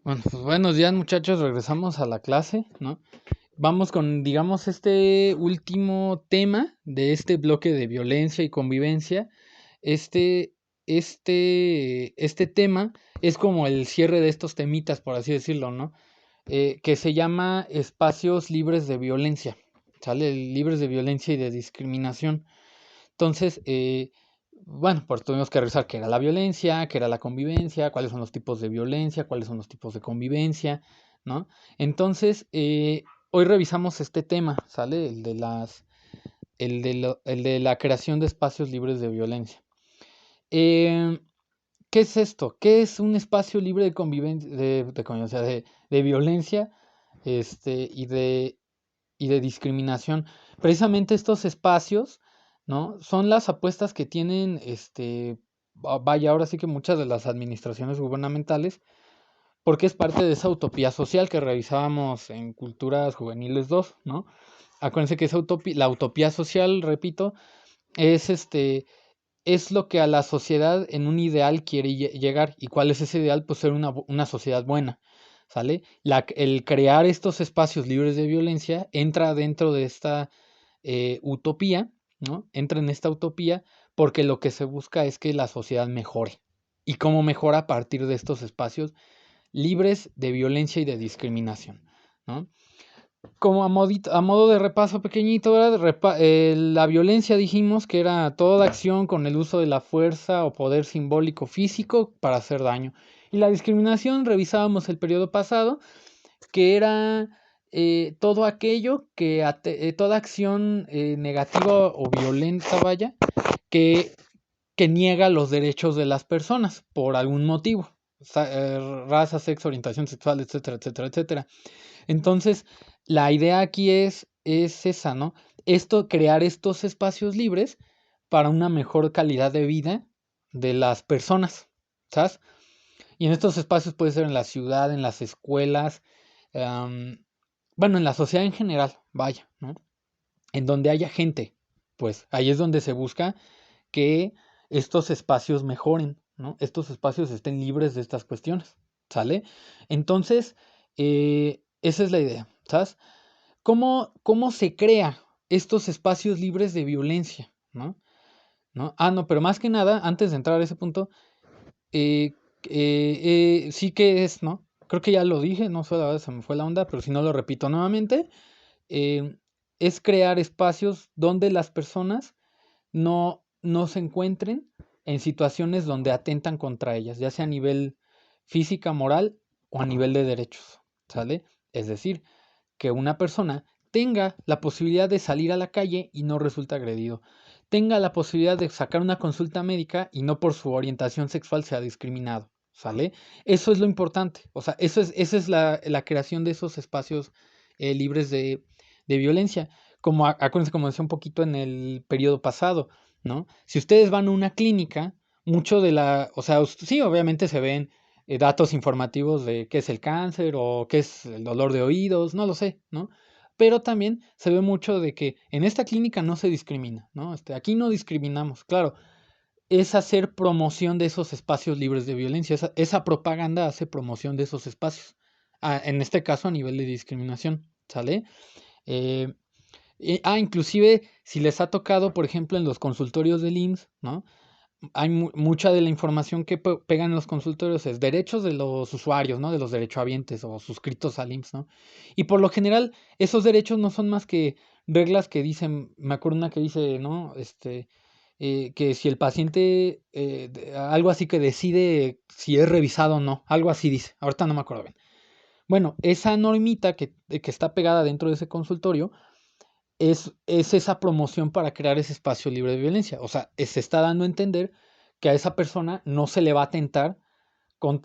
Bueno, pues buenos días muchachos, regresamos a la clase, ¿no? Vamos con, digamos, este último tema de este bloque de violencia y convivencia. Este, este tema es como el cierre de estos temitas, por así decirlo, ¿no? Que se llama espacios libres de violencia, ¿sale? Libres de violencia y de discriminación. Entonces, bueno, pues tuvimos que revisar qué era la violencia, qué era la convivencia, cuáles son los tipos de violencia, cuáles son los tipos de convivencia, ¿no? Entonces, hoy revisamos este tema, ¿sale? El de la creación de espacios libres de violencia. Eh, ¿Qué es esto? ¿Qué es un espacio libre de convivencia, convivencia, de violencia, y de discriminación? Precisamente estos espacios, ¿no? Son las apuestas que tienen, vaya, ahora sí que muchas de las administraciones gubernamentales, porque es parte de esa utopía social que revisábamos en Culturas Juveniles 2, ¿no? Acuérdense que esa la utopía social, repito, es es lo que a la sociedad en un ideal quiere llegar. ¿Y cuál es ese ideal? Pues ser una sociedad buena, ¿sale? El crear estos espacios libres de violencia entra dentro de esta utopía, ¿no? Entra en esta utopía porque lo que se busca es que la sociedad mejore. ¿Y cómo mejora? A partir de estos espacios libres de violencia y de discriminación, ¿no? Como a modo de repaso pequeñito, ¿verdad? La violencia dijimos que era toda acción con el uso de la fuerza o poder simbólico físico para hacer daño. Y la discriminación, revisábamos el periodo pasado, que era todo aquello toda acción negativa o violenta, vaya, que, que niega los derechos de las personas por algún motivo. Raza, sexo, orientación sexual, etcétera, etcétera, etcétera. Entonces, la idea aquí es esa, ¿no? Crear estos espacios libres para una mejor calidad de vida de las personas, ¿sabes? Y en estos espacios puede ser en la ciudad, en las escuelas, am, bueno, en la sociedad en general, vaya, ¿no? En donde haya gente, pues ahí es donde se busca que estos espacios mejoren, ¿no? Estos espacios estén libres de estas cuestiones, ¿sale? Entonces, esa es la idea, ¿sabes? ¿Cómo se crea estos espacios libres de violencia? ¿No? ¿No? Ah, no, pero más que nada, antes de entrar a ese punto, eh, sí que es, ¿no? Creo que ya lo dije, no sé, la verdad se me fue la onda, pero si no lo repito nuevamente, eh, es crear espacios donde las personas no se encuentren en situaciones donde atentan contra ellas, ya sea a nivel física, moral o a nivel de derechos, ¿sale? Es decir, que una persona tenga la posibilidad de salir a la calle y no resulta agredido, tenga la posibilidad de sacar una consulta médica y no por su orientación sexual sea discriminado, ¿sale? Eso es lo importante, o sea, esa es la creación de esos espacios libres de violencia, como acuérdense, como decía un poquito en el periodo pasado, ¿no? Si ustedes van a una clínica, mucho de o sea, sí, obviamente se ven datos informativos de qué es el cáncer o qué es el dolor de oídos, no lo sé, ¿no? Pero también se ve mucho de que en esta clínica no se discrimina, ¿no? Aquí no discriminamos, claro, es hacer promoción de esos espacios libres de violencia, esa propaganda hace promoción de esos espacios, en este caso a nivel de discriminación, ¿sale? Eh, Inclusive si les ha tocado, por ejemplo, en los consultorios del IMSS, ¿no? Hay mucha de la información que pegan en los consultorios es derechos de los usuarios, ¿no? De los derechohabientes o suscritos al IMSS, ¿no? Y por lo general, esos derechos no son más que reglas que dicen, me acuerdo una que dice, ¿no? Que si el paciente, algo así que decide si es revisado o no, algo así dice, ahorita no me acuerdo bien. Bueno, esa normita que está pegada dentro de ese consultorio es esa promoción para crear ese espacio libre de violencia. O sea, se está dando a entender que a esa persona no se le va a atentar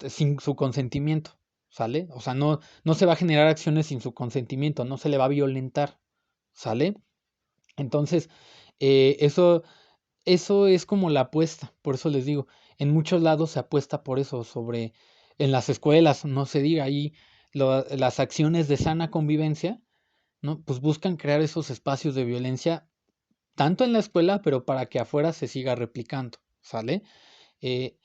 sin su consentimiento, ¿sale? O sea, no se va a generar acciones sin su consentimiento, no se le va a violentar, ¿sale? Entonces, eso, eso es como la apuesta, por eso les digo, en muchos lados se apuesta por eso, en las escuelas, no se diga ahí, las acciones de sana convivencia, ¿no? Pues buscan crear esos espacios de violencia tanto en la escuela, pero para que afuera se siga replicando, ¿sale? Eh,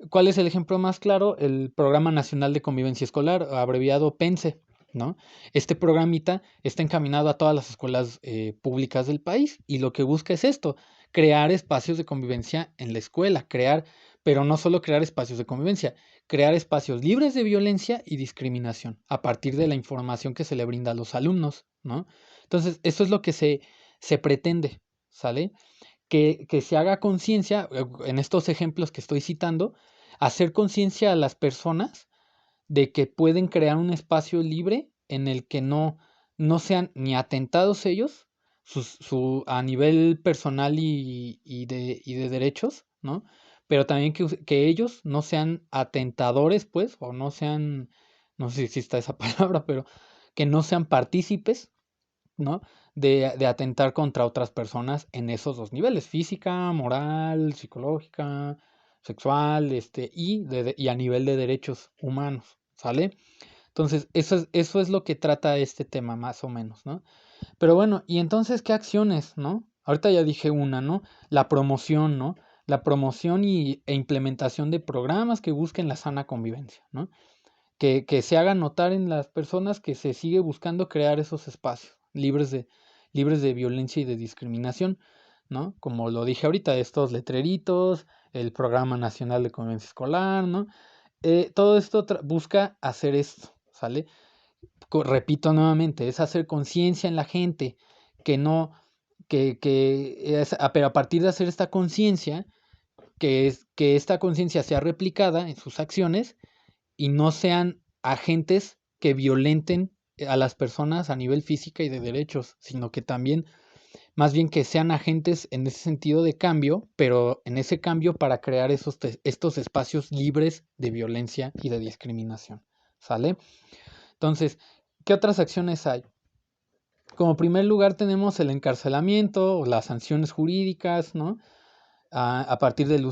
¿Cuál es el ejemplo más claro? El Programa Nacional de Convivencia Escolar, abreviado PENSE, ¿no? Este programita está encaminado a todas las escuelas públicas del país y lo que busca es esto, crear espacios de convivencia en la escuela, pero no solo crear espacios de convivencia, crear espacios libres de violencia y discriminación a partir de la información que se le brinda a los alumnos, ¿no? Entonces, eso es lo que se pretende, ¿sale? Que se haga conciencia, en estos ejemplos que estoy citando, hacer conciencia a las personas de que pueden crear un espacio libre en el que no sean ni atentados ellos a nivel personal y de derechos, ¿no? Pero también que ellos no sean atentadores, pues, o no sean, no sé si exista esa palabra, pero que no sean partícipes, ¿no? De atentar contra otras personas en esos dos niveles, física, moral, psicológica, sexual, y a nivel de derechos humanos, ¿sale? Entonces, eso es lo que trata este tema, más o menos, ¿no? Pero bueno, y entonces, ¿qué acciones, no? Ahorita ya dije una, ¿no? La promoción, ¿no? La promoción e implementación de programas que busquen la sana convivencia, ¿no? Que se haga notar en las personas que se sigue buscando crear esos espacios libres de violencia y de discriminación, ¿no? Como lo dije ahorita, estos letreritos, el Programa Nacional de Convivencia Escolar, ¿no? Todo esto busca hacer esto, ¿sale? Repito nuevamente, es hacer conciencia en la gente, que no, pero a partir de hacer esta conciencia, que esta conciencia sea replicada en sus acciones y no sean agentes que violenten a las personas a nivel física y de derechos, sino que también, más bien que sean agentes en ese sentido de cambio, pero en ese cambio para crear estos espacios libres de violencia y de discriminación. ¿Sale? Entonces, ¿qué otras acciones hay? Como primer lugar tenemos el encarcelamiento o las sanciones jurídicas, ¿no? A partir del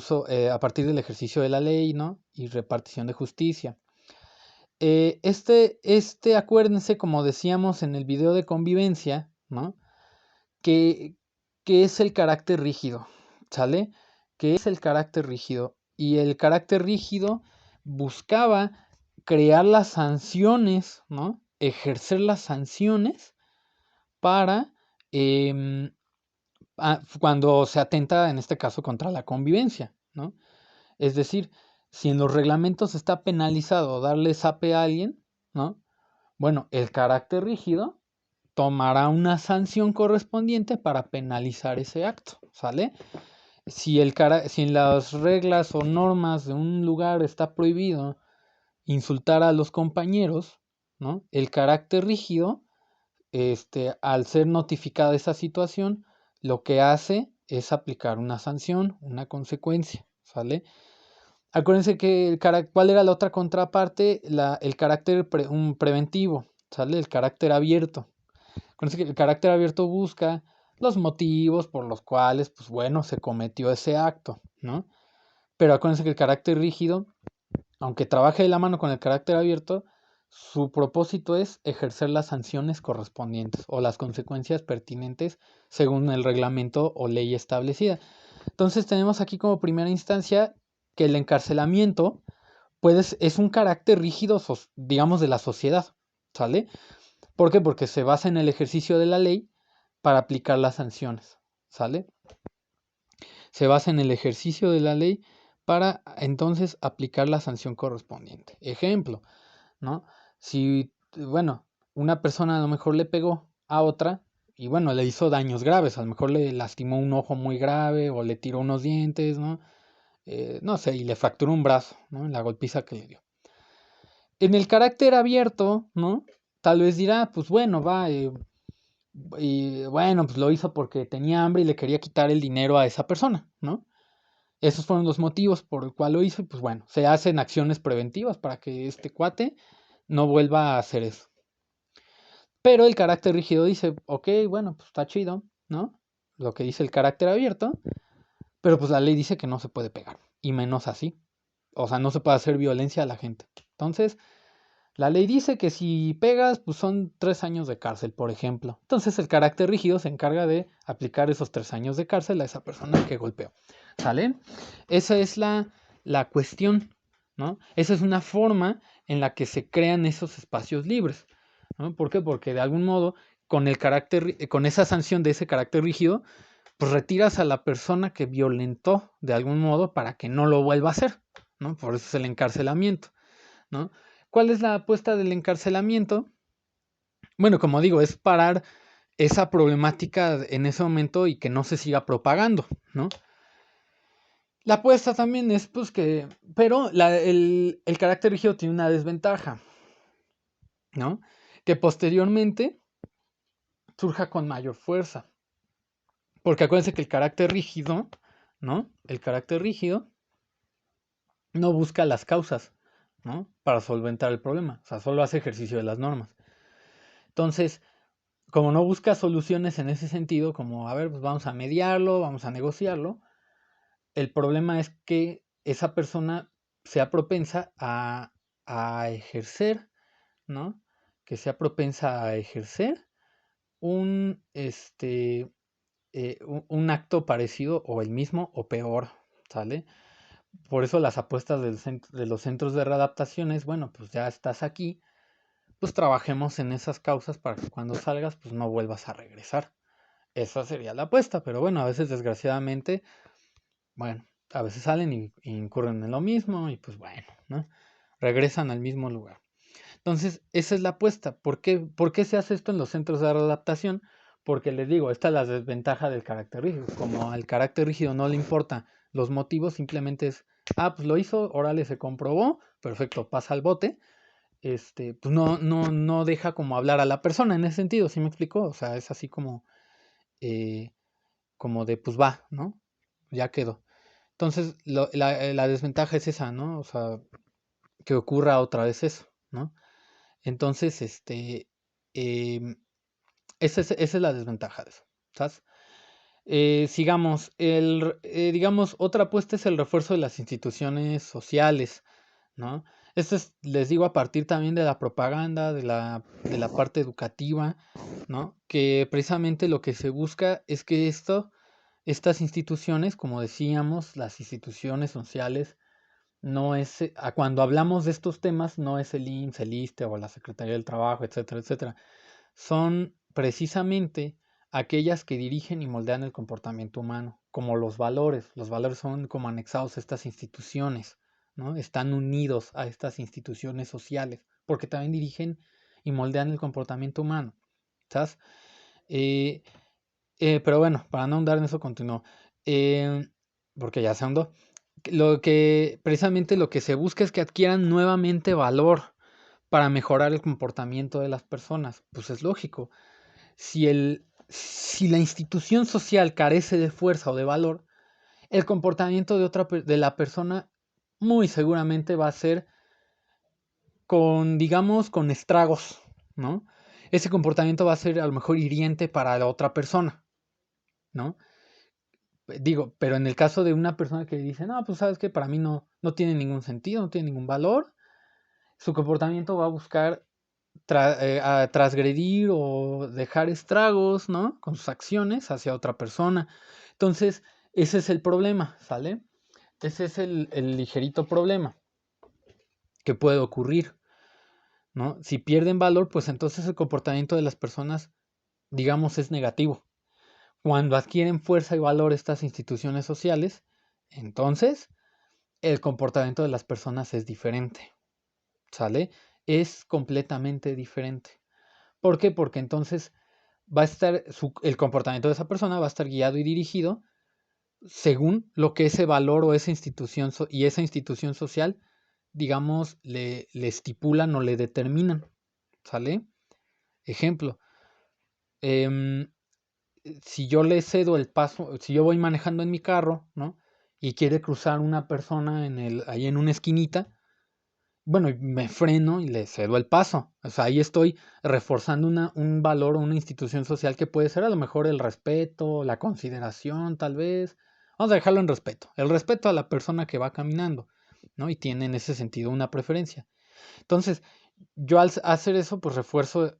a partir del ejercicio de la ley, ¿no? Y repartición de justicia. Acuérdense, como decíamos en el video de convivencia, ¿no? Que, que es el carácter rígido, ¿sale? Que es el carácter rígido. Y el carácter rígido buscaba crear las sanciones, ¿no? Ejercer las sanciones para em, cuando se atenta, en este caso, contra la convivencia, ¿no? Es decir, si en los reglamentos está penalizado darle zape a alguien, ¿no? Bueno, el carácter rígido tomará una sanción correspondiente para penalizar ese acto, ¿sale? Si en las reglas o normas de un lugar está prohibido insultar a los compañeros, ¿no? El carácter rígido, al ser notificada esa situación, lo que hace es aplicar una sanción, una consecuencia, ¿sale? Acuérdense que ¿cuál era la otra contraparte? El carácter preventivo, ¿sale? El carácter abierto. Acuérdense que el carácter abierto busca los motivos por los cuales, pues bueno, se cometió ese acto, ¿no? Pero acuérdense que el carácter rígido, aunque trabaje de la mano con el carácter abierto, su propósito es ejercer las sanciones correspondientes o las consecuencias pertinentes según el reglamento o ley establecida. Entonces tenemos aquí como primera instancia que el encarcelamiento es un carácter rígido, digamos, de la sociedad, ¿sale? ¿Por qué? Porque se basa en el ejercicio de la ley para aplicar las sanciones, ¿sale? Se basa en el ejercicio de la ley para entonces aplicar la sanción correspondiente. Ejemplo, ¿no? Si, bueno, una persona a lo mejor le pegó a otra y bueno, le hizo daños graves, a lo mejor le lastimó un ojo muy grave o le tiró unos dientes, ¿no? No sé, y le fracturó un brazo, ¿no? En la golpiza que le dio. En el carácter abierto, ¿no? Tal vez dirá, pues bueno, va, y bueno, pues lo hizo porque tenía hambre y le quería quitar el dinero a esa persona, ¿no? Esos fueron los motivos por el cual lo hizo y pues bueno, se hacen acciones preventivas para que este cuate no vuelva a hacer eso. Pero el carácter rígido dice, ok, bueno, pues está chido, ¿no? Lo que dice el carácter abierto, pero pues la ley dice que no se puede pegar, y menos así. O sea, no se puede hacer violencia a la gente. Entonces, la ley dice que si pegas, pues son 3 años de cárcel, por ejemplo. Entonces, el carácter rígido se encarga de aplicar esos 3 años de cárcel a esa persona que golpeó. ¿Sale? Esa es la cuestión, ¿no? Esa es una forma en la que se crean esos espacios libres, ¿no? ¿Por qué? Porque de algún modo, con esa sanción de ese carácter rígido, pues retiras a la persona que violentó de algún modo para que no lo vuelva a hacer, ¿no? Por eso es el encarcelamiento, ¿no? ¿Cuál es la apuesta del encarcelamiento? Bueno, como digo, es parar esa problemática en ese momento y que no se siga propagando, ¿no? La apuesta también es pues que, pero el carácter rígido tiene una desventaja, ¿no? Que posteriormente surja con mayor fuerza. Porque acuérdense que el carácter rígido, ¿no? El carácter rígido no busca las causas, ¿no? Para solventar el problema. O sea, solo hace ejercicio de las normas. Entonces, como no busca soluciones en ese sentido, como, a ver, pues vamos a mediarlo, vamos a negociarlo, el problema es que esa persona sea propensa a ejercer, ¿no? Que sea propensa a ejercer un, un acto parecido o el mismo o peor, ¿sale? Por eso las apuestas de los centros de readaptación es, bueno, pues ya estás aquí, pues trabajemos en esas causas para que cuando salgas, pues no vuelvas a regresar. Esa sería la apuesta, pero bueno, a veces desgraciadamente, bueno, a veces salen y incurren en lo mismo y pues bueno, ¿no? Regresan al mismo lugar. Entonces, esa es la apuesta. ¿Por qué se hace esto en los centros de readaptación? Porque les digo, esta es la desventaja del carácter rígido. Como al carácter rígido no le importa los motivos, simplemente es, pues lo hizo, órale, se comprobó, perfecto, pasa al bote. Pues no deja como hablar a la persona en ese sentido, ¿sí me explicó? O sea, es así eh, como de, pues va, ¿no? Ya quedó. Entonces, la desventaja es esa, ¿no? O sea, que ocurra otra vez eso, ¿no? Entonces, em, esa es la desventaja de eso, ¿sabes? Sigamos, digamos, otra apuesta es el refuerzo de las instituciones sociales, ¿no? Esto es, les digo, a partir también de la propaganda, de la parte educativa, ¿no? Que precisamente lo que se busca es que estas instituciones, como decíamos, las instituciones sociales, no es, cuando hablamos de estos temas, no es el IMSS, el ISSSTE o la Secretaría del Trabajo, etcétera, etcétera. Son precisamente aquellas que dirigen y moldean el comportamiento humano, como los valores. Los valores son como anexados a estas instituciones, ¿no? Están unidos a estas instituciones sociales, porque también dirigen y moldean el comportamiento humano, ¿sabes? Eh, pero bueno, para no ahondar en eso, continúo. Eh, porque ya se ahondó. Precisamente lo que se busca es que adquieran nuevamente valor para mejorar el comportamiento de las personas. Pues es lógico. Si la institución social carece de fuerza o de valor, el comportamiento de la persona muy seguramente va a ser con, digamos, con estragos, ¿no? Ese comportamiento va a ser a lo mejor hiriente para la otra persona, ¿no? Digo, pero en el caso de una persona que dice, no, pues sabes que para mí no tiene ningún sentido, no tiene ningún valor, su comportamiento va a buscar a transgredir o dejar estragos, ¿no? Con sus acciones hacia otra persona. Entonces, ese es el problema, ¿sale? Ese es el ligerito problema que puede ocurrir, ¿no? Si pierden valor, pues entonces el comportamiento de las personas, digamos, es negativo. Cuando adquieren fuerza y valor estas instituciones sociales, entonces el comportamiento de las personas es diferente, ¿sale? Es completamente diferente. ¿Por qué? Porque entonces va a estar, el comportamiento de esa persona va a estar guiado y dirigido según lo que ese valor o esa institución y esa institución social, digamos, le estipulan o le determinan, ¿sale? Ejemplo, em, si yo le cedo el paso, si yo voy manejando en mi carro, ¿no? Y quiere cruzar una persona ahí en una esquinita, bueno, me freno y le cedo el paso. O sea, ahí estoy reforzando un valor o una institución social que puede ser a lo mejor el respeto, la consideración, tal vez. Vamos a dejarlo en respeto. El respeto a la persona que va caminando, ¿no? Y tiene en ese sentido una preferencia. Entonces, yo al hacer eso, pues refuerzo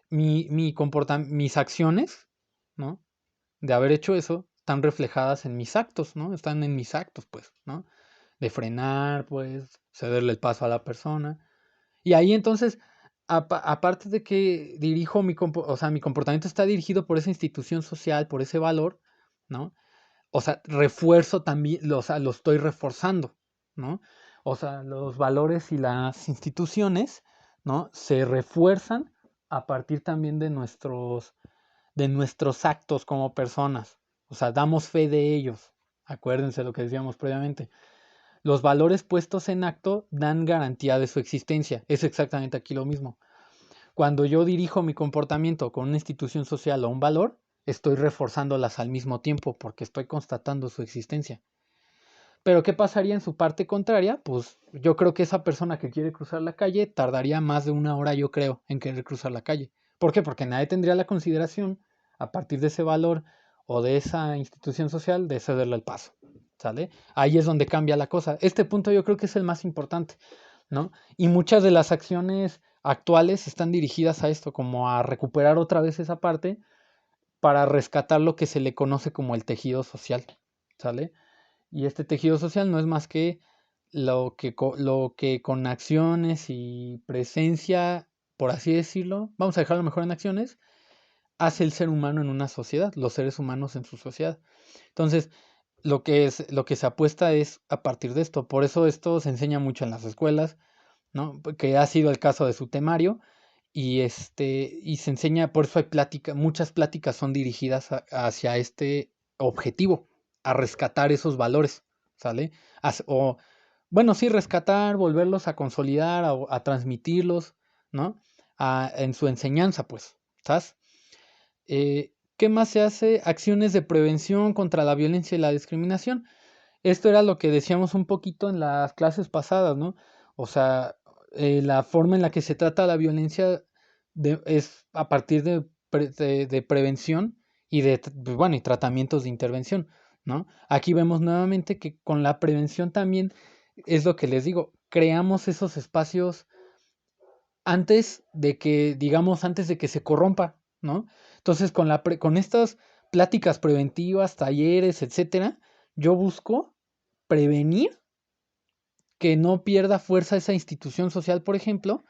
mis acciones, ¿no? De haber hecho eso, están reflejadas en mis actos, ¿no? Están en mis actos, pues, ¿no? de frenar, pues, cederle el paso a la persona. Y ahí entonces, aparte de que dirijo o sea, mi comportamiento está dirigido por esa institución social, por ese valor, ¿no? O sea, refuerzo también, o sea, lo estoy reforzando, ¿no? O sea, los valores y las instituciones, ¿no? Se refuerzan a partir también de nuestros actos como personas. O sea, damos fe de ellos. Acuérdense lo que decíamos previamente. Los valores puestos en acto dan garantía de su existencia. Es exactamente aquí lo mismo. Cuando yo dirijo mi comportamiento con una institución social o un valor, estoy reforzándolas al mismo tiempo porque estoy constatando su existencia. Pero ¿qué pasaría en su parte contraria? Pues yo creo que esa persona que quiere cruzar la calle tardaría más de una hora, yo creo, en querer cruzar la calle. ¿Por qué? Porque nadie tendría la consideración, a partir de ese valor o de esa institución social, de cederle el paso. ¿Sale? Ahí es donde cambia la cosa. Este punto yo creo que es el más importante, ¿no? Y muchas de las acciones actuales están dirigidas a esto, como a recuperar otra vez esa parte para rescatar lo que se le conoce como el tejido social, ¿sale? Y este tejido social no es más que lo que con acciones y presencia, por así decirlo, vamos a dejarlo mejor en acciones, hace el ser humano en una sociedad, los seres humanos en su sociedad. Entonces, lo que se apuesta es a partir de esto. Por eso esto se enseña mucho en las escuelas, ¿no? Que ha sido el caso de su temario. Y se enseña, por eso hay muchas pláticas son dirigidas hacia este objetivo, a rescatar esos valores, ¿sale? O, bueno, sí, rescatar, volverlos a consolidar, a transmitirlos, ¿no? En su enseñanza, pues, ¿sabes? ¿Qué más se hace? Acciones de prevención contra la violencia y la discriminación. Esto era lo que decíamos un poquito en las clases pasadas, ¿no? O sea, la forma en la que se trata la violencia es a partir de prevención y pues, bueno, y tratamientos de intervención, ¿no? Aquí vemos nuevamente que con la prevención también es lo que les digo, creamos esos espacios antes de que, digamos, antes de que se corrompa, ¿no? Entonces, con estas pláticas preventivas, talleres, etcétera, yo busco prevenir que no pierda fuerza esa institución social, por ejemplo,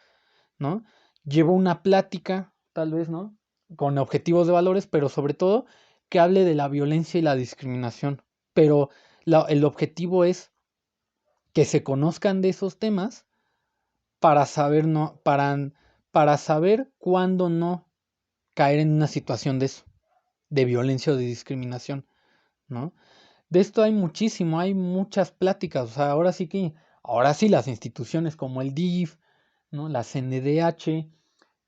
¿no? Llevo una plática, tal vez, ¿no? Con objetivos de valores, pero sobre todo que hable de la violencia y la discriminación. Pero el objetivo es que se conozcan de esos temas para saber, no, para saber cuándo no caer en una situación de eso, de violencia o de discriminación, ¿no? De esto hay muchísimo, hay muchas pláticas, o sea, ahora sí las instituciones como el DIF, ¿no? La CNDH,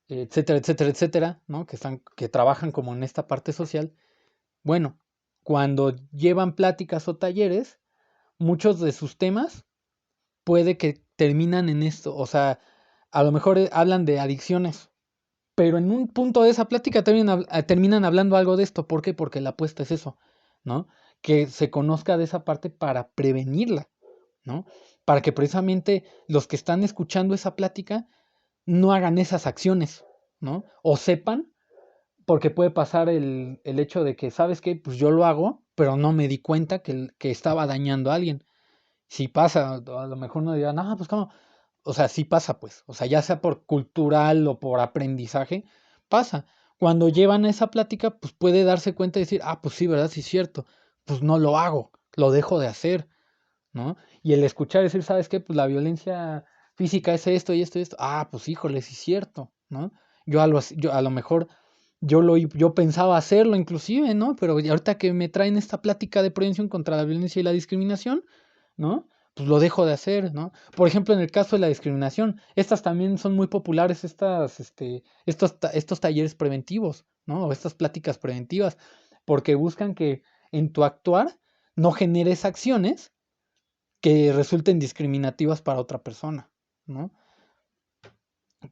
etcétera, etcétera, etcétera, ¿no? Que trabajan como en esta parte social. Bueno, cuando llevan pláticas o talleres, muchos de sus temas puede que terminan en esto, o sea, a lo mejor hablan de adicciones, pero en un punto de esa plática terminan hablando algo de esto. ¿Por qué? Porque la apuesta es eso, ¿no? Que se conozca de esa parte para prevenirla, ¿no? Para que precisamente los que están escuchando esa plática no hagan esas acciones, ¿no? O sepan, porque puede pasar el hecho de que, ¿sabes qué? Pues yo lo hago, pero no me di cuenta que estaba dañando a alguien. Si pasa, a lo mejor no dirán, ah, pues cómo, o sea, sí pasa, pues. O sea, ya sea por cultural o por aprendizaje, pasa. Cuando llevan esa plática, pues puede darse cuenta y decir, ah, pues sí, ¿verdad? Sí es cierto. Pues no lo hago, lo dejo de hacer, ¿no? Y el escuchar decir, ¿sabes qué? Pues la violencia física es esto y esto y esto. Ah, pues híjole, sí es cierto, ¿no? Yo a lo mejor yo pensaba hacerlo inclusive, ¿no? Pero ahorita que me traen esta plática de prevención contra la violencia y la discriminación, ¿no? Pues lo dejo de hacer, ¿no? Por ejemplo, en el caso de la discriminación, estas también son muy populares, estos talleres preventivos, ¿no? O estas pláticas preventivas, porque buscan que en tu actuar no generes acciones que resulten discriminativas para otra persona, ¿no?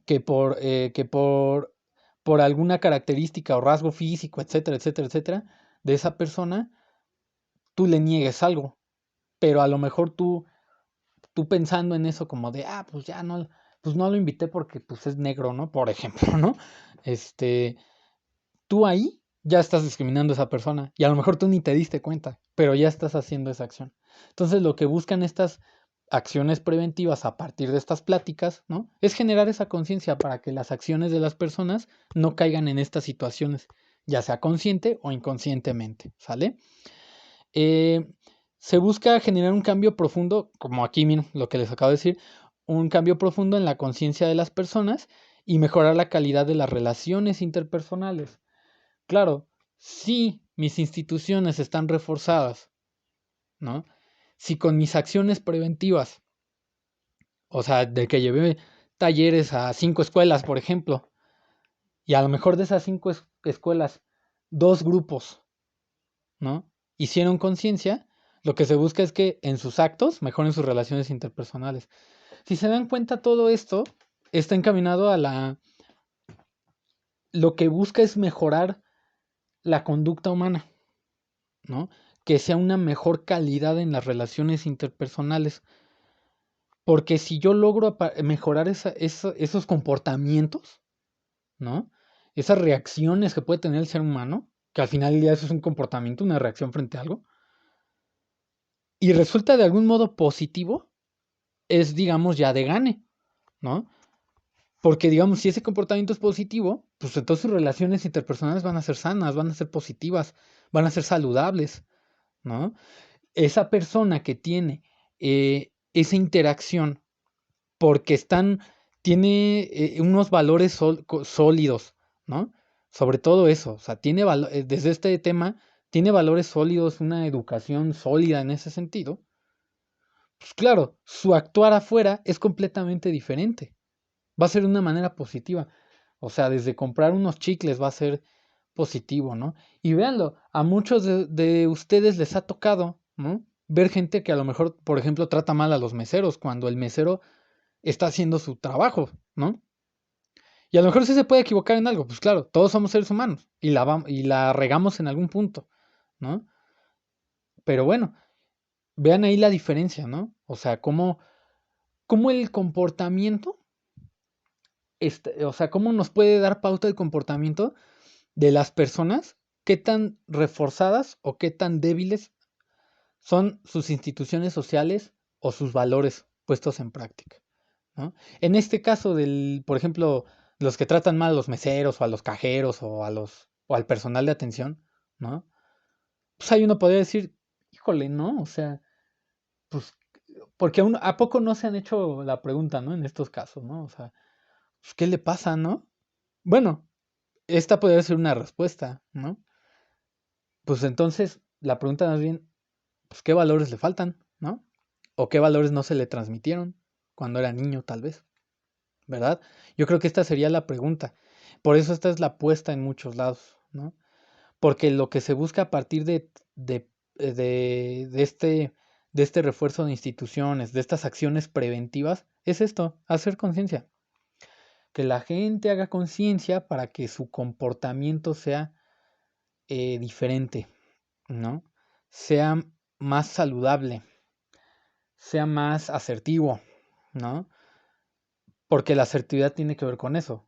Que por alguna característica o rasgo físico, etcétera, etcétera, etcétera, de esa persona, tú le niegues algo, pero a lo mejor tú pensando en eso como de, ah, pues ya no, pues no lo invité porque pues es negro, ¿no? Por ejemplo, ¿no? Este, tú ahí ya estás discriminando a esa persona y a lo mejor tú ni te diste cuenta, pero ya estás haciendo esa acción. Entonces lo que buscan estas acciones preventivas a partir de estas pláticas, ¿no? Es generar esa conciencia para que las acciones de las personas no caigan en estas situaciones, ya sea consciente o inconscientemente, ¿sale? Eh, Se busca generar un cambio profundo, como aquí miren, lo que les acabo de decir, un cambio profundo en la conciencia de las personas y mejorar la calidad de las relaciones interpersonales. Claro, si mis instituciones están reforzadas, ¿no? Si con mis acciones preventivas, o sea, de que llevé talleres a 5 escuelas, por ejemplo, y a lo mejor de esas 5 escuelas, 2 grupos, ¿no? Hicieron conciencia, lo que se busca es que en sus actos mejoren sus relaciones interpersonales. Si se dan cuenta, todo esto está encaminado a lo que busca es mejorar la conducta humana, ¿no? Que sea una mejor calidad en las relaciones interpersonales. Porque si yo logro mejorar esos comportamientos, ¿no? Esas reacciones que puede tener el ser humano, que al final del día eso es un comportamiento, una reacción frente a algo, y resulta de algún modo positivo, es, digamos, ya de gane, ¿no? Porque, digamos, si ese comportamiento es positivo, pues entonces sus relaciones interpersonales van a ser sanas, van a ser positivas, van a ser saludables, ¿no? Esa persona que tiene esa interacción porque tiene unos valores sólidos, ¿no? Sobre todo eso, o sea, desde este tema, tiene valores sólidos, una educación sólida en ese sentido. Pues claro, su actuar afuera es completamente diferente. Va a ser de una manera positiva. O sea, desde comprar unos chicles va a ser positivo, ¿no? Y véanlo, a muchos de ustedes les ha tocado, ¿no? Ver gente que a lo mejor, por ejemplo, trata mal a los meseros cuando el mesero está haciendo su trabajo, ¿no? Y a lo mejor sí se puede equivocar en algo, pues claro, todos somos seres humanos y la regamos en algún punto, ¿no? Pero bueno, vean ahí la diferencia, ¿no? O sea, cómo el comportamiento, o sea, cómo nos puede dar pauta el comportamiento de las personas, qué tan reforzadas o qué tan débiles son sus instituciones sociales o sus valores puestos en práctica, ¿no? En este caso por ejemplo, los que tratan mal a los meseros o a los cajeros o al personal de atención, ¿no? Pues ahí uno podría decir, híjole, ¿no? O sea, pues, porque ¿a poco no se han hecho la pregunta, ¿no? En estos casos, ¿no? O sea, pues, ¿qué le pasa, no? Bueno, esta podría ser una respuesta, ¿no? Pues entonces, la pregunta más bien, pues, ¿qué valores le faltan, ¿no? O qué valores no se le transmitieron cuando era niño, tal vez. ¿Verdad? Yo creo que esta sería la pregunta. Por eso esta es la apuesta en muchos lados, ¿no? Porque lo que se busca a partir de este refuerzo de instituciones, de estas acciones preventivas, es esto, hacer conciencia. Que la gente haga conciencia para que su comportamiento sea diferente, ¿no? Sea más saludable, sea más asertivo, ¿no? Porque la asertividad tiene que ver con eso,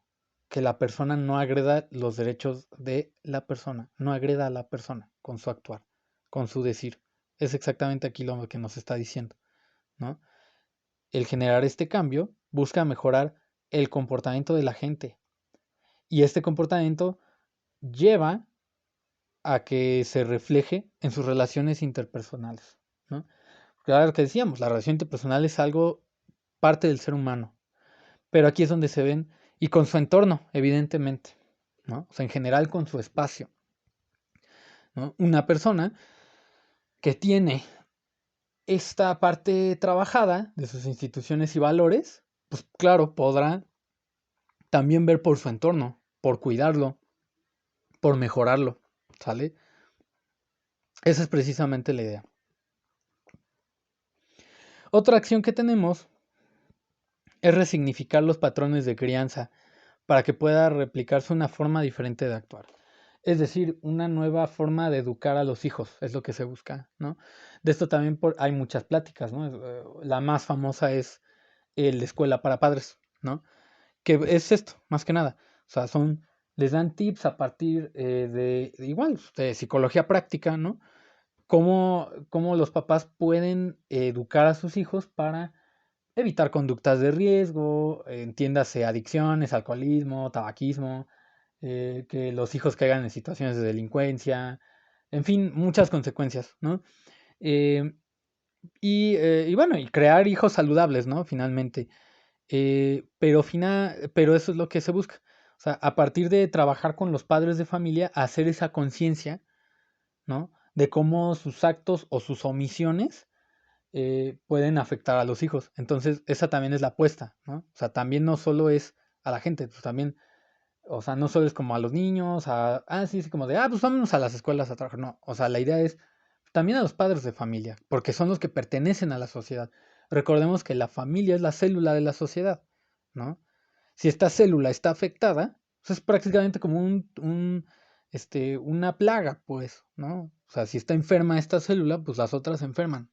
que la persona no agreda los derechos de la persona, no agreda a la persona con su actuar, con su decir. Es exactamente aquí lo que nos está diciendo, ¿no? El generar este cambio busca mejorar el comportamiento de la gente y este comportamiento lleva a que se refleje en sus relaciones interpersonales, ¿no? Claro que decíamos, la relación interpersonal es algo parte del ser humano, pero aquí es donde se ven, y con su entorno, evidentemente, ¿no? O sea, en general con su espacio, ¿no? Una persona que tiene esta parte trabajada de sus instituciones y valores, pues claro, podrá también ver por su entorno, por cuidarlo, por mejorarlo, ¿sale? Esa es precisamente la idea. Otra acción que tenemos es resignificar los patrones de crianza para que pueda replicarse una forma diferente de actuar. Es decir, una nueva forma de educar a los hijos, es lo que se busca, ¿no? De esto también hay muchas pláticas, ¿no? La más famosa es el de escuela para padres, ¿no? Que es esto, más que nada. O sea, les dan tips a partir igual, de psicología práctica, ¿no? cómo los papás pueden educar a sus hijos para evitar conductas de riesgo, entiéndase adicciones, alcoholismo, tabaquismo, que los hijos caigan en situaciones de delincuencia, en fin, muchas consecuencias, ¿no? Eh, y bueno, y crear hijos saludables, ¿no? Finalmente. Pero eso es lo que se busca. O sea, a partir de trabajar con los padres de familia, hacer esa conciencia, ¿no? De cómo sus actos o sus omisiones pueden afectar a los hijos. Entonces, esa también es la apuesta, ¿no? O sea, también no solo es a la gente, pues también, o sea, no solo es como a los niños, sí, sí, como de, pues vámonos a las escuelas a trabajar. No, o sea, la idea es también a los padres de familia, porque son los que pertenecen a la sociedad. Recordemos que la familia es la célula de la sociedad, ¿no? Si esta célula está afectada, pues es prácticamente como una plaga, pues, ¿no? O sea, si está enferma esta célula, pues las otras se enferman,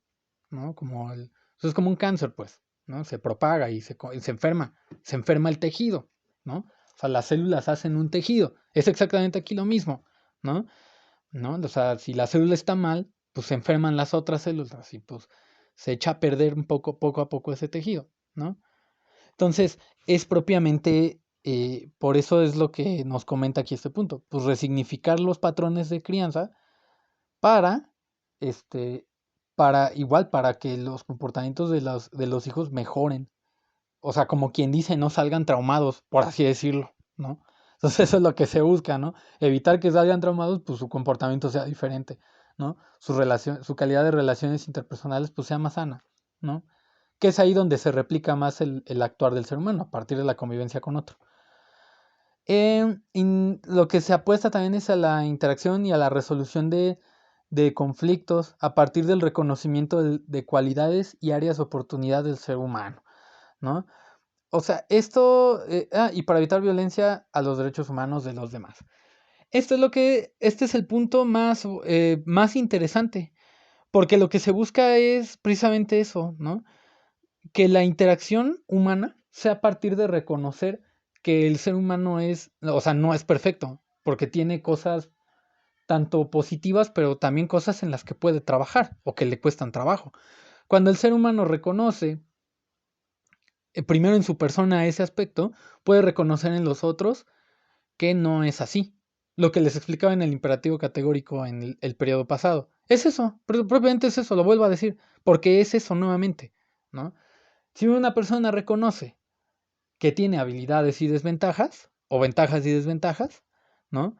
¿no? Eso es como un cáncer, pues, ¿no? Se propaga y se enferma el tejido, ¿no? O sea, las células hacen un tejido. Es exactamente aquí lo mismo, ¿no? ¿No? O sea, si la célula está mal, pues se enferman las otras células y pues se echa a perder poco a poco ese tejido, ¿no? Entonces, es propiamente, por eso es lo que nos comenta aquí este punto, pues resignificar los patrones de crianza para, este, para que los comportamientos de los hijos mejoren. O sea, como quien dice, no salgan traumados, por así decirlo, ¿no? Entonces eso es lo que se busca, ¿no? Evitar que salgan traumados, pues su comportamiento sea diferente, ¿no? Su calidad de relaciones interpersonales, pues sea más sana, ¿no? Que es ahí donde se replica más el actuar del ser humano, a partir de la convivencia con otro. Lo que se apuesta también es a la interacción y a la resolución de conflictos a partir del reconocimiento de cualidades y áreas de oportunidad del ser humano, ¿no? O sea, y para evitar violencia a los derechos humanos de los demás. Este es el punto más interesante, porque lo que se busca es precisamente eso, ¿no? Que la interacción humana sea a partir de reconocer que el ser humano o sea, no es perfecto, porque tiene cosas tanto positivas, pero también cosas en las que puede trabajar o que le cuestan trabajo. Cuando el ser humano reconoce, primero en su persona ese aspecto, puede reconocer en los otros que no es así. Lo que les explicaba en el imperativo categórico en el periodo pasado. Es eso, propiamente es eso, lo vuelvo a decir, porque es eso nuevamente, ¿no? Si una persona reconoce que tiene habilidades y desventajas, o ventajas y desventajas, ¿no?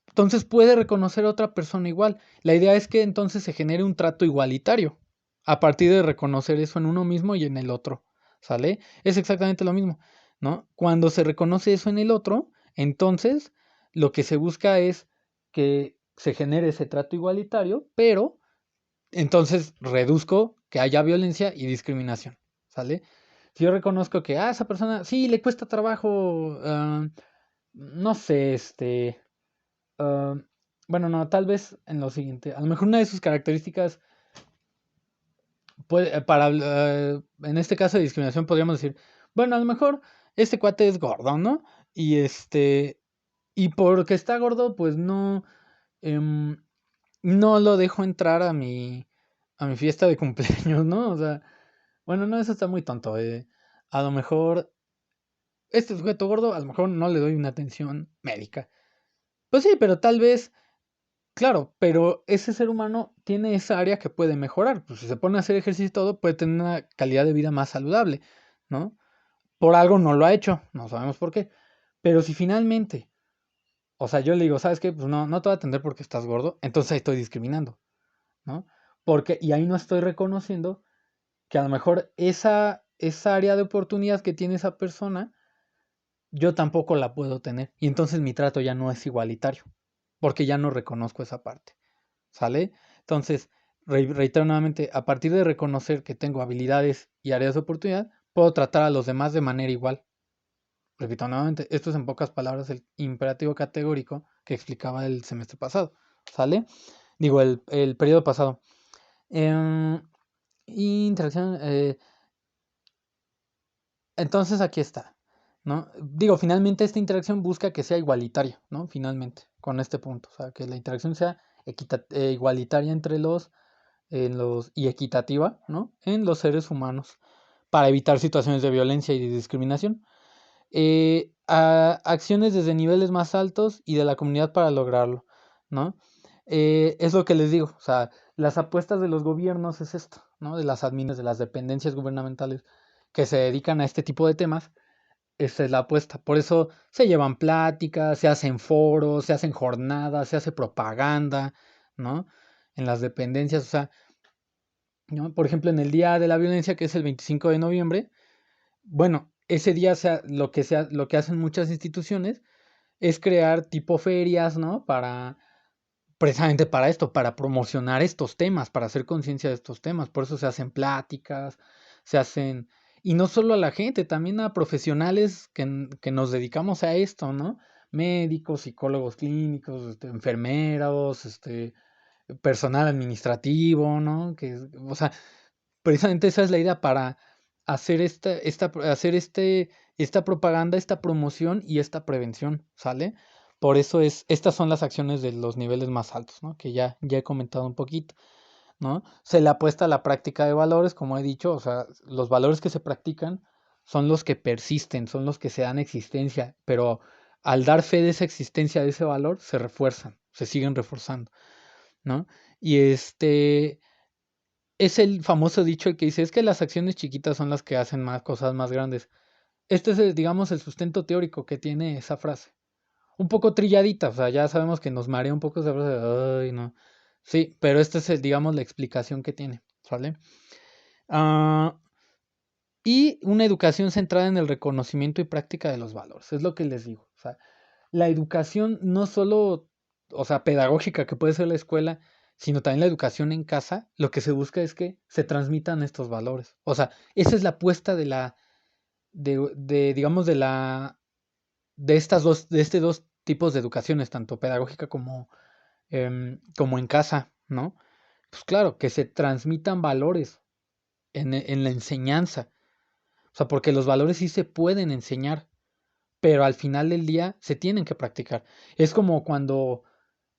Entonces puede reconocer a otra persona igual. La idea es que entonces se genere un trato igualitario, a partir de reconocer eso en uno mismo y en el otro, ¿sale? Es exactamente lo mismo, ¿no? Cuando se reconoce eso en el otro, entonces lo que se busca es que se genere ese trato igualitario, pero entonces reduzco que haya violencia y discriminación, ¿sale? Si yo reconozco que a esa persona sí le cuesta trabajo, no sé, ah, bueno, no, tal vez en lo siguiente, a lo mejor una de sus características en este caso de discriminación podríamos decir, bueno, a lo mejor este cuate es gordo, ¿no? Y porque está gordo, pues em, no lo dejo entrar a mi fiesta de cumpleaños, ¿no? O sea, bueno, no, eso está muy tonto. A lo mejor, este sujeto gordo, a lo mejor no le doy una atención médica. Pues sí, pero tal vez, claro, pero ese ser humano tiene esa área que puede mejorar. Pues si se pone a hacer ejercicio y todo, puede tener una calidad de vida más saludable, ¿no? Por algo no lo ha hecho, no sabemos por qué. Pero si finalmente, o sea, yo le digo, ¿sabes qué? Pues no, no te voy a atender porque estás gordo, entonces ahí estoy discriminando, ¿no? Y ahí no estoy reconociendo que a lo mejor esa área de oportunidad que tiene esa persona, yo tampoco la puedo tener. Y entonces mi trato ya no es igualitario, porque ya no reconozco esa parte. ¿Sale? Entonces, reitero nuevamente, a partir de reconocer que tengo habilidades y áreas de oportunidad, puedo tratar a los demás de manera igual. Repito nuevamente, esto es en pocas palabras el imperativo categórico que explicaba el semestre pasado. ¿Sale? Digo, el periodo pasado. Em, interacción. Entonces aquí está, ¿no? Digo, finalmente esta interacción busca que sea igualitaria, ¿no? Finalmente, con este punto, o sea, que la interacción sea igualitaria y equitativa, ¿no? En los seres humanos para evitar situaciones de violencia y de discriminación. Acciones desde niveles más altos y de la comunidad para lograrlo, ¿no? Es lo que les digo, o sea, las apuestas de los gobiernos es esto, ¿no? De las de las dependencias gubernamentales que se dedican a este tipo de temas, esa es la apuesta. Por eso se llevan pláticas, se hacen foros, se hacen jornadas, se hace propaganda, ¿no? En las dependencias, o sea, ¿no? Por ejemplo, en el Día de la Violencia, que es el 25 de noviembre, bueno, ese día lo que hacen muchas instituciones es crear tipo ferias, ¿no? Precisamente para esto, para promocionar estos temas, para hacer conciencia de estos temas. Por eso se hacen pláticas, se hacen, y no solo a la gente, también a profesionales que nos dedicamos a esto, ¿no? Médicos, psicólogos clínicos, enfermeros, personal administrativo, ¿no? O sea, precisamente esa es la idea para hacer esta propaganda, esta promoción y esta prevención, ¿sale? Por eso estas son las acciones de los niveles más altos, ¿no? Que ya he comentado un poquito, ¿no? Se le apuesta a la práctica de valores, como he dicho, o sea, los valores que se practican son los que persisten, son los que se dan existencia, pero al dar fe de esa existencia, de ese valor, se refuerzan, se siguen reforzando, ¿no? Y es el famoso dicho que dice, es que las acciones chiquitas son las que hacen más cosas más grandes. Este es, digamos, el sustento teórico que tiene esa frase. Un poco trilladita, o sea, ya sabemos que nos marea un poco esa frase, ay, no. Sí, pero esta es, digamos, la explicación que tiene, ¿sale? Ah, y una educación centrada en el reconocimiento y práctica de los valores, es lo que les digo. O sea, la educación no solo, o sea, pedagógica que puede ser la escuela, sino también la educación en casa, lo que se busca es que se transmitan estos valores. O sea, esa es la apuesta digamos, de estos dos tipos de educaciones, tanto pedagógica como en casa, ¿no? Pues claro, que se transmitan valores en la enseñanza. O sea, porque los valores sí se pueden enseñar, pero al final del día se tienen que practicar. Es como cuando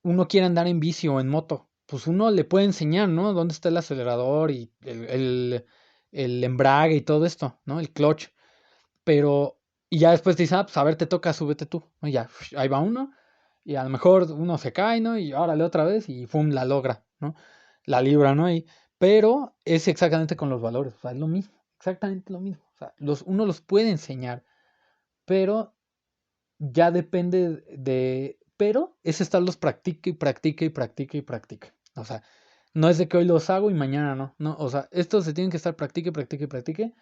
uno quiere andar en bici o en moto, pues uno le puede enseñar, ¿no? Dónde está el acelerador y el embrague y todo esto, ¿no? El clutch. Pero, y ya después te dice, ah, pues a ver, te toca, súbete tú, ¿no? Y ya, ahí va uno, y a lo mejor uno se cae, ¿no? Y órale otra vez, y ¡fum! La logra, ¿no? La libra, ¿no? Pero es exactamente con los valores, o sea, es lo mismo, exactamente lo mismo. O sea, uno los puede enseñar, pero ya depende pero es estarlos practica y practica y practica y practica. O sea, no es de que hoy los hago y mañana no, no, o sea, estos se tienen que estar practique, practique, practique,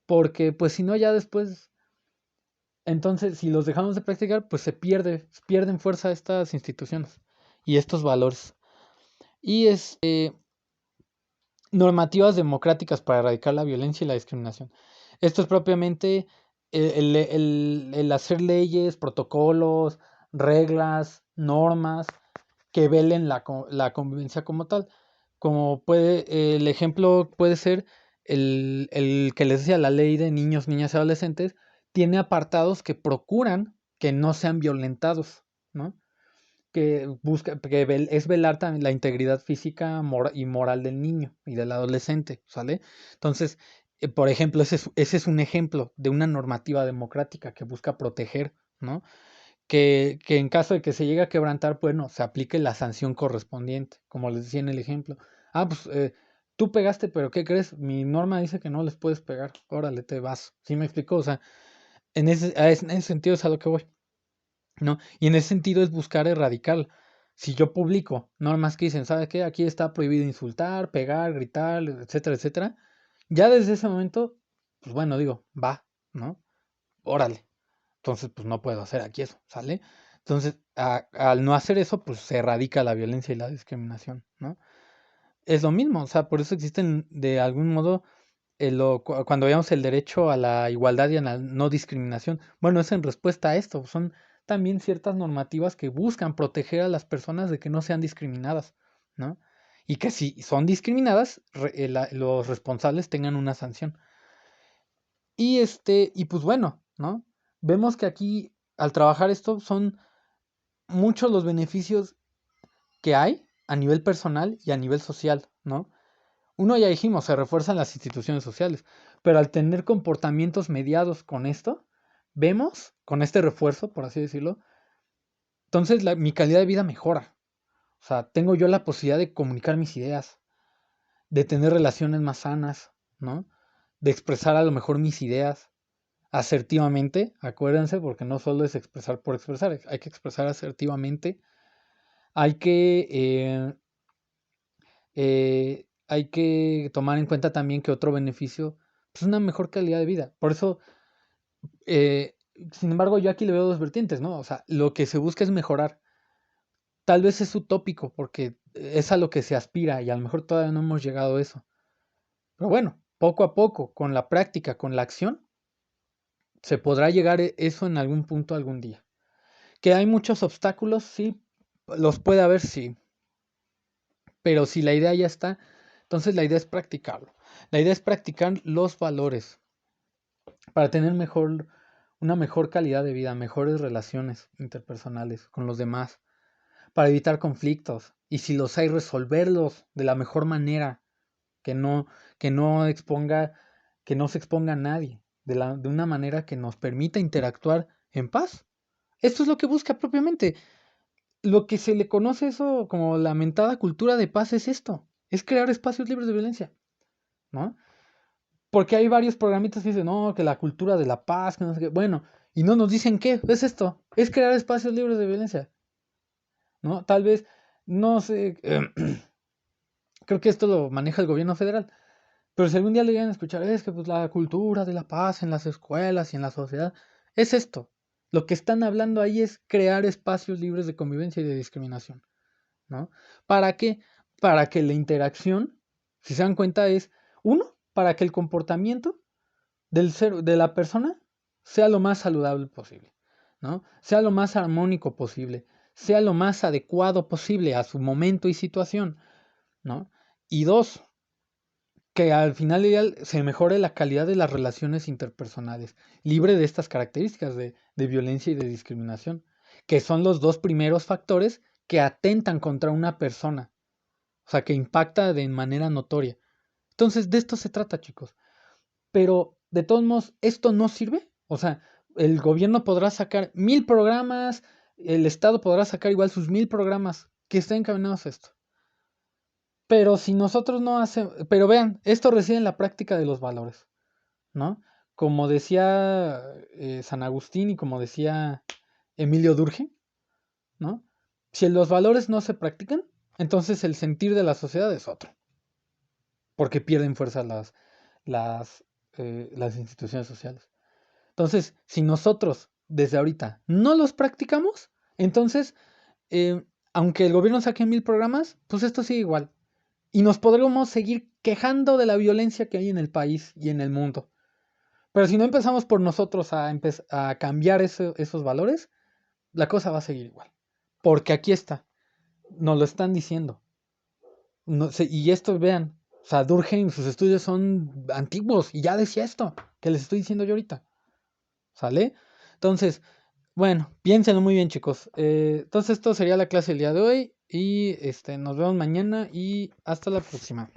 porque pues si no ya después, entonces si los dejamos de practicar, pues pierden fuerza estas instituciones y estos valores. Y normativas democráticas para erradicar la violencia y la discriminación. Esto es propiamente el hacer leyes, protocolos, reglas, normas que velen la convivencia como tal. El ejemplo puede ser el que les decía, la ley de niños, niñas y adolescentes, tiene apartados que procuran que no sean violentados, ¿no? Es velar también la integridad física y moral del niño y del adolescente, ¿sale? Entonces, por ejemplo, ese es un ejemplo de una normativa democrática que busca proteger, ¿no? Que en caso de que se llegue a quebrantar, bueno, se aplique la sanción correspondiente, como les decía en el ejemplo. Ah, pues tú pegaste, pero ¿qué crees? Mi norma dice que no les puedes pegar, órale, te vas. ¿Sí me explico? O sea, en ese sentido es a lo que voy. ¿No? Y en ese sentido es buscar erradicar. Si yo publico normas que dicen, ¿sabe qué? Aquí está prohibido insultar, pegar, gritar, etcétera, etcétera. Ya desde ese momento, pues bueno, digo, va, ¿no? Órale. Entonces, pues no puedo hacer aquí eso, ¿sale? Entonces, al no hacer eso, pues se erradica la violencia y la discriminación, ¿no? Es lo mismo, o sea, por eso existen de algún modo, cuando veamos el derecho a la igualdad y a la no discriminación, bueno, es en respuesta a esto, son también ciertas normativas que buscan proteger a las personas de que no sean discriminadas, ¿no? Y que si son discriminadas, los responsables tengan una sanción. Y pues bueno, ¿no? Vemos que aquí, al trabajar esto, son muchos los beneficios que hay, a nivel personal y a nivel social, ¿no? Uno ya dijimos, se refuerzan las instituciones sociales, pero al tener comportamientos mediados con esto, vemos, con este refuerzo, por así decirlo, entonces mi calidad de vida mejora. O sea, tengo yo la posibilidad de comunicar mis ideas, de tener relaciones más sanas, ¿no? De expresar a lo mejor mis ideas asertivamente, acuérdense, porque no solo es expresar por expresar, hay que expresar asertivamente, hay que, hay que tomar en cuenta también que otro beneficio es una mejor calidad de vida. Por eso, eh, sin embargo, yo aquí le veo dos vertientes, ¿no? O sea, lo que se busca es mejorar. Tal vez es utópico porque es a lo que se aspira y a lo mejor todavía no hemos llegado a eso. Pero bueno, poco a poco, con la práctica, con la acción, se podrá llegar a eso en algún punto algún día. Que hay muchos obstáculos, sí, los puede haber, sí. Pero si la idea ya está, entonces la idea es practicarlo. La idea es practicar los valores para tener una mejor calidad de vida, mejores relaciones interpersonales con los demás, para evitar conflictos y si los hay, resolverlos de la mejor manera, que no, que no exponga, que no se exponga a nadie, de una manera que nos permita interactuar en paz. Esto es lo que busca propiamente. Lo que se le conoce eso como la mentada cultura de paz es esto, es crear espacios libres de violencia, ¿no? Porque hay varios programitas que dicen, no, que la cultura de la paz, que no sé qué. Bueno, y no nos dicen qué, es esto, es crear espacios libres de violencia, ¿no? Tal vez, no sé, creo que esto lo maneja el gobierno federal, pero si algún día le llegan a escuchar, es que pues la cultura de la paz en las escuelas y en la sociedad, es esto. Lo que están hablando ahí es crear espacios libres de convivencia y de discriminación, ¿no? ¿Para qué? Para que la interacción, si se dan cuenta, es, uno, para que el comportamiento de la persona sea lo más saludable posible, ¿no? Sea lo más armónico posible, sea lo más adecuado posible a su momento y situación, ¿no? Y dos, que al final ideal se mejore la calidad de las relaciones interpersonales, libre de estas características de violencia y de discriminación, que son los dos primeros factores que atentan contra una persona, o sea, que impacta de manera notoria. Entonces, de esto se trata, chicos. Pero, de todos modos, ¿esto no sirve? O sea, el gobierno podrá sacar 1000 programas, el Estado podrá sacar igual sus 1000 programas que estén encaminados a esto. Pero si nosotros no hacemos, pero vean, esto reside en la práctica de los valores, ¿no? Como decía San Agustín y como decía Emilio Durkheim, ¿no? Si los valores no se practican, entonces el sentir de la sociedad es otro, porque pierden fuerza las instituciones sociales. Entonces, si nosotros desde ahorita no los practicamos, entonces, aunque el gobierno saque 1000 programas, pues esto sigue igual. Y nos podremos seguir quejando de la violencia que hay en el país y en el mundo. Pero si no empezamos por nosotros a cambiar esos valores, la cosa va a seguir igual. Porque aquí está, nos lo están diciendo. Y esto, vean, o sea, Durkheim, sus estudios son antiguos y ya decía esto, que les estoy diciendo yo ahorita. ¿Sale? Entonces, bueno, piénsenlo muy bien, chicos. Entonces, esto sería la clase del día de hoy y nos vemos mañana y hasta la próxima.